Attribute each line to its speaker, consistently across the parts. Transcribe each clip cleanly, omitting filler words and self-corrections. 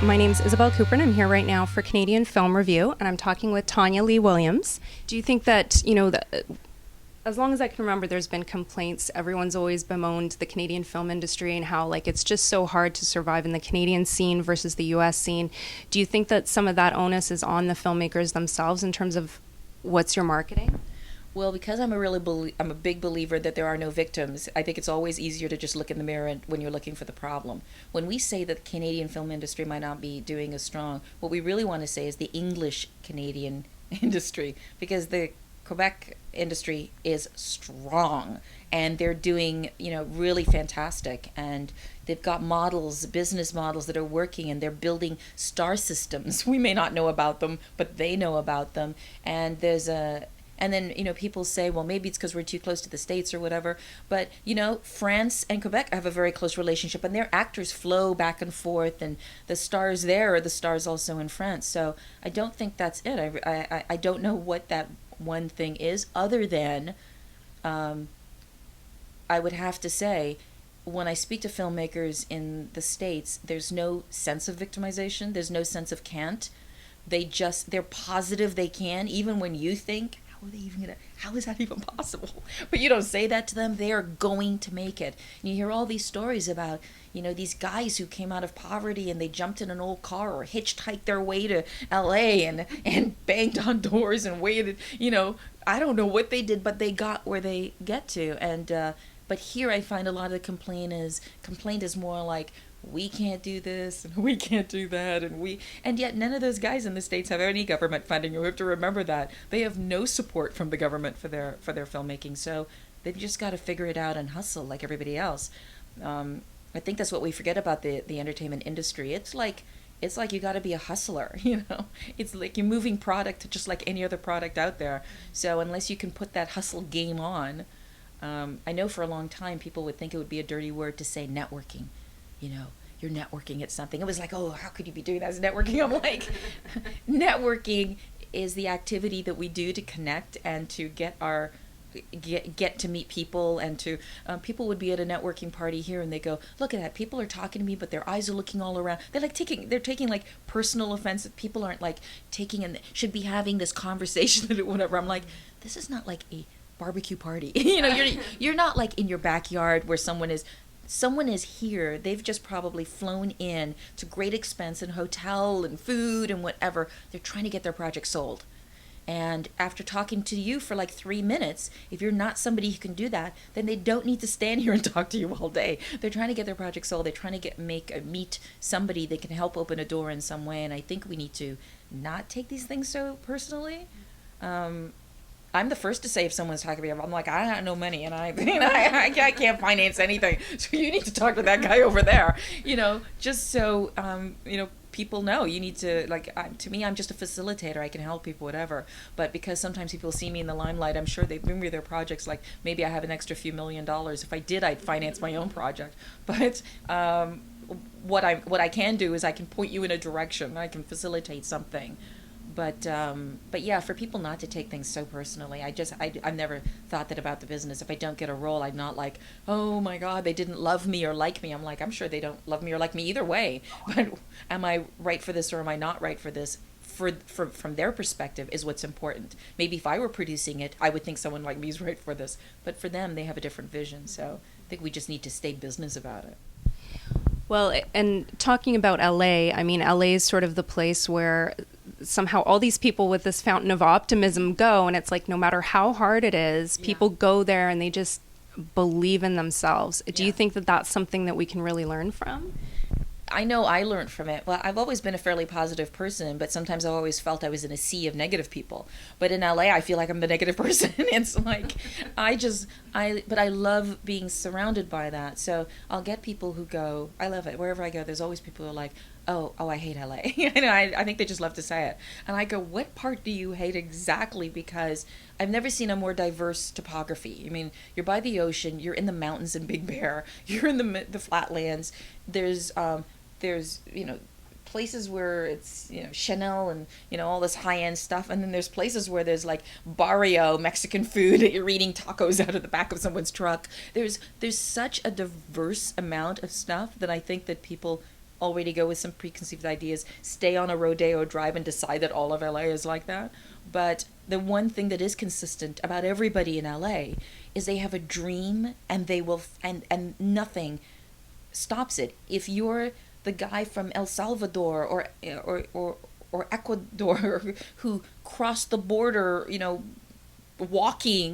Speaker 1: My name's Isabel Cooper, and I'm here right now for Canadian Film Review, and I'm talking with Tonya Williams. Do you think that, as long as I can remember, there's been complaints. Everyone's always bemoaned the Canadian film industry and how, it's just so hard to survive in the Canadian scene versus the U.S. scene. Do you think that some of that onus is on the filmmakers themselves in terms of what's your marketing?
Speaker 2: Well, because I'm a big believer that there are no victims, I think it's always easier to just look in the mirror when you're looking for the problem. When we say that the Canadian film industry might not be doing as strong, what we really want to say is the English Canadian industry, because the Quebec industry is strong and they're doing, really fantastic, and they've got business models that are working, and they're building star systems. We may not know about them, but they know about them. And then, people say, well, maybe it's because we're too close to the States or whatever. But, France and Quebec have a very close relationship, and their actors flow back and forth, and the stars there are the stars also in France. So I don't think that's it. I don't know what that one thing is, other than I would have to say, when I speak to filmmakers in the States, there's no sense of victimization. There's no sense of can't. They're positive they can, even when you think, how is that even possible? But you don't say that to them. They are going to make it. And you hear all these stories about, these guys who came out of poverty and they jumped in an old car or hitchhiked their way to LA and banged on doors and waited. I don't know what they did, but they got where they get to. And but here I find a lot of the complaint is more like, we can't do this and we can't do that, and yet none of those guys in the States have any government funding. You have to remember that they have no support from the government for their filmmaking, so they've just got to figure it out and hustle like everybody else. I think that's what we forget about the entertainment industry. It's like you got to be a hustler. It's like you're moving product just like any other product out there. So unless you can put that hustle game on, I know for a long time people would think it would be a dirty word to say networking. You're networking at something. It was like, oh, how could you be doing that as networking? I'm like, networking is the activity that we do to connect and to get to meet people, and to people would be at a networking party here and they go, look at that, people are talking to me, but their eyes are looking all around. They're taking like personal offense that people aren't like taking and should be having this conversation or whatever. I'm like, this is not like a barbecue party. You're not like in your backyard where someone is here. They've just probably flown in to great expense and hotel and food and whatever. They're trying to get their project sold. And after talking to you for like 3 minutes, if you're not somebody who can do that, then they don't need to stand here and talk to you all day. They're trying to get their project sold. They're trying to meet somebody that can help open a door in some way. And I think we need to not take these things so personally. I'm the first to say if someone's talking to me, I'm like, I got no money and I can't finance anything. So you need to talk to that guy over there, just so, people know. You need to, to me, I'm just a facilitator. I can help people, whatever. But because sometimes people see me in the limelight, I'm sure they bring me their projects. Like maybe I have an extra few $1 million. If I did, I'd finance my own project. But what I can do is I can point you in a direction. I can facilitate something. But yeah, for people not to take things so personally, I've never thought that about the business. If I don't get a role, I'm not like, oh my God, they didn't love me or like me. I'm like, I'm sure they don't love me or like me either way. But am I right for this or am I not right for this? From their perspective is what's important. Maybe if I were producing it, I would think someone like me is right for this. But for them, they have a different vision. So I think we just need to stay business about it.
Speaker 1: Well, and talking about LA, LA is sort of the place where somehow all these people with this fountain of optimism go, and it's like no matter how hard it is, people go there and they just believe in themselves. Do you think that that's something that we can really learn from?
Speaker 2: I know I learned from it. Well, I've always been a fairly positive person, but sometimes I always felt I was in a sea of negative people. But in LA, I feel like I'm the negative person. It's like, but I love being surrounded by that. So I'll get people who go, I love it. Wherever I go, there's always people who are like, oh, I hate LA. I think they just love to say it. And I go, what part do you hate exactly? Because I've never seen a more diverse topography. You're by the ocean, you're in the mountains in Big Bear, you're in the flatlands. There's places where it's, Chanel and, all this high-end stuff. And then there's places where there's like barrio Mexican food that you're eating tacos out of the back of someone's truck. There's such a diverse amount of stuff that I think that people already go with some preconceived ideas, stay on a rodeo drive and decide that all of LA is like that. But the one thing that is consistent about everybody in LA is they have a dream, and they will, and nothing stops it. If you're the guy from El Salvador or Ecuador who crossed the border, walking,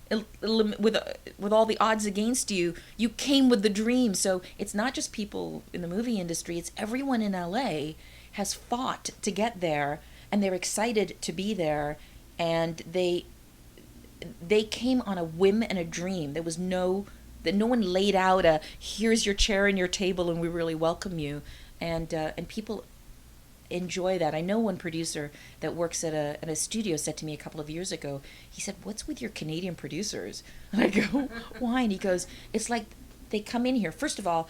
Speaker 2: with all the odds against you, you came with the dream. So it's not just people in the movie industry, it's everyone in LA has fought to get there, and they're excited to be there, and they came on a whim and a dream. There was no one laid out a, here's your chair and your table and we really welcome you, and people enjoy that. I know one producer that works at a studio said to me a couple of years ago, he said, "What's with your Canadian producers?" And I go, "Why?" And he goes, "It's like they come in here. First of all,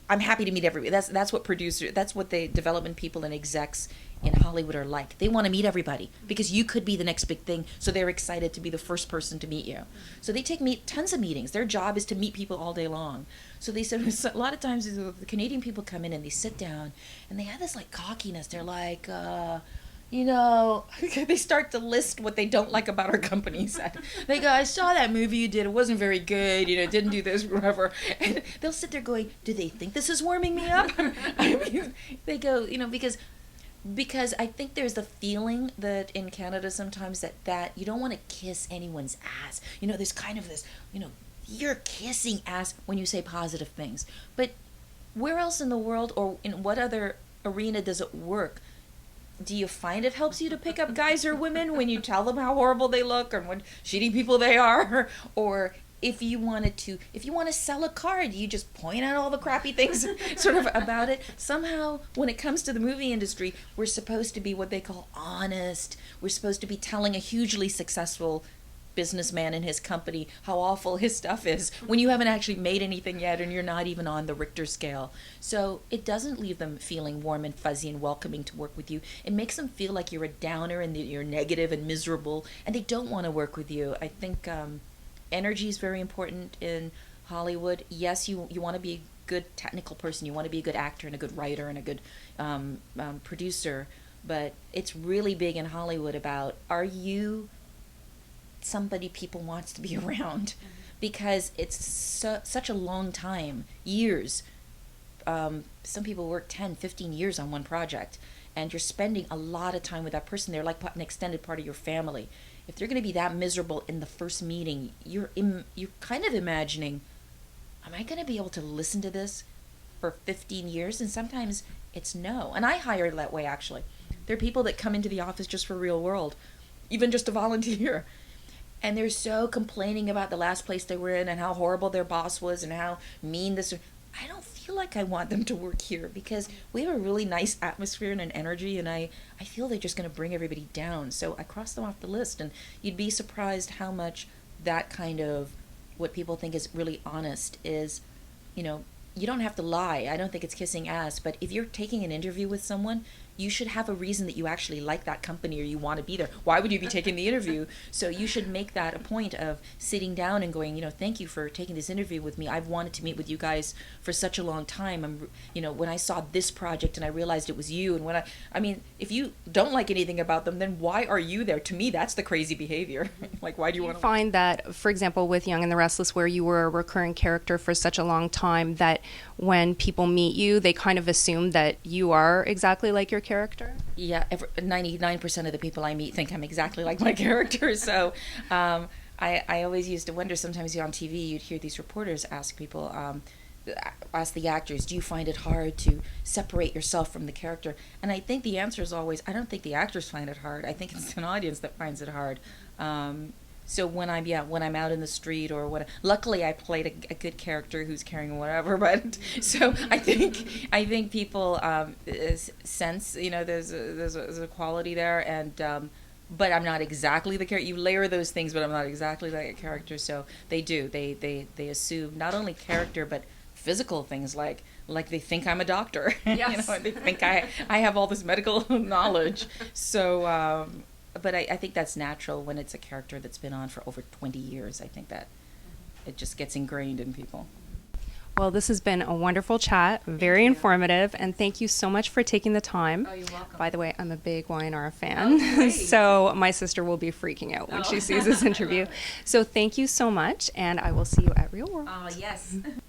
Speaker 2: I'm happy to meet everybody. That's what the development people and execs in Hollywood are like. They want to meet everybody because you could be the next big thing, so they're excited to be the first person to meet you. So they take tons of meetings. Their job is to meet people all day long. So they said a lot of times the Canadian people come in and they sit down and they have this like cockiness. They're like, they start to list what they don't like about our company. They go, "I saw that movie you did. It wasn't very good. Didn't do this, whatever." And they'll sit there going, "Do they think this is warming me up?" I mean, they go, because I think there's the feeling that in Canada sometimes that you don't want to kiss anyone's ass. There's kind of this, you're kissing ass when you say positive things. But where else in the world, or in what other arena does it work? Do you find it helps you to pick up guys or women when you tell them how horrible they look or what shitty people they are? Or if you want to sell a car, you just point out all the crappy things sort of about it. Somehow, when it comes to the movie industry, we're supposed to be what they call honest. We're supposed to be telling a hugely successful businessman and his company how awful his stuff is when you haven't actually made anything yet and you're not even on the Richter scale. So it doesn't leave them feeling warm and fuzzy and welcoming to work with you. It makes them feel like you're a downer and that you're negative and miserable, and they don't want to work with you. I think energy is very important in Hollywood. Yes, you want to be a good technical person. You want to be a good actor and a good writer and a good producer. But it's really big in Hollywood about, are you somebody people wants to be around? Because it's such a long time, years. Some people work 10, 15 years on one project, and you're spending a lot of time with that person. They're like an extended part of your family. If they're going to be that miserable in the first meeting, you're kind of imagining, am I going to be able to listen to this for 15 years? And sometimes it's no. And I hire that way, actually. There are people that come into the office just for ReelWorld, even just to volunteer. And they're so complaining about the last place they were in and how horrible their boss was and how mean this. I don't feel like I want them to work here because we have a really nice atmosphere and an energy, and I feel they're just going to bring everybody down. So I cross them off the list, and you'd be surprised how much that kind of what people think is really honest is, you don't have to lie. I don't think it's kissing ass, but if you're taking an interview with someone, you should have a reason that you actually like that company or you want to be there. Why would you be taking the interview? So you should make that a point of sitting down and going, thank you for taking this interview with me. I've wanted to meet with you guys for such a long time. When I saw this project and I realized it was you, and if you don't like anything about them, then why are you there? To me, that's the crazy behavior. Like, why do you want to
Speaker 1: find that, for example, with Young and the Restless, where you were a recurring character for such a long time, that when people meet you, they kind of assume that you are exactly like your character?
Speaker 2: Yeah, 99% of the people I meet think I'm exactly like my character. So I always used to wonder, sometimes on TV, you'd hear these reporters ask people, ask the actors, do you find it hard to separate yourself from the character? And I think the answer is always, I don't think the actors find it hard. I think it's an audience that finds it hard. So when I'm out in the street or luckily I played a good character who's carrying whatever, but so I think people sense, there's a quality there, and but I'm not exactly the character. You layer those things, but I'm not exactly like a character. So they assume not only character but physical things like they think I'm a doctor.
Speaker 1: Yes.
Speaker 2: They think I have all this medical knowledge. So. But I think that's natural when it's a character that's been on for over 20 years. I think that it just gets ingrained in people.
Speaker 1: Well, this has been a wonderful chat, very informative, and thank you so much for taking the time.
Speaker 2: Oh, you're welcome.
Speaker 1: By the way, I'm a big YNR fan,
Speaker 2: great.
Speaker 1: so my sister will be freaking out when she sees this interview. So thank you so much, and I will see you at Real World.
Speaker 2: Yes.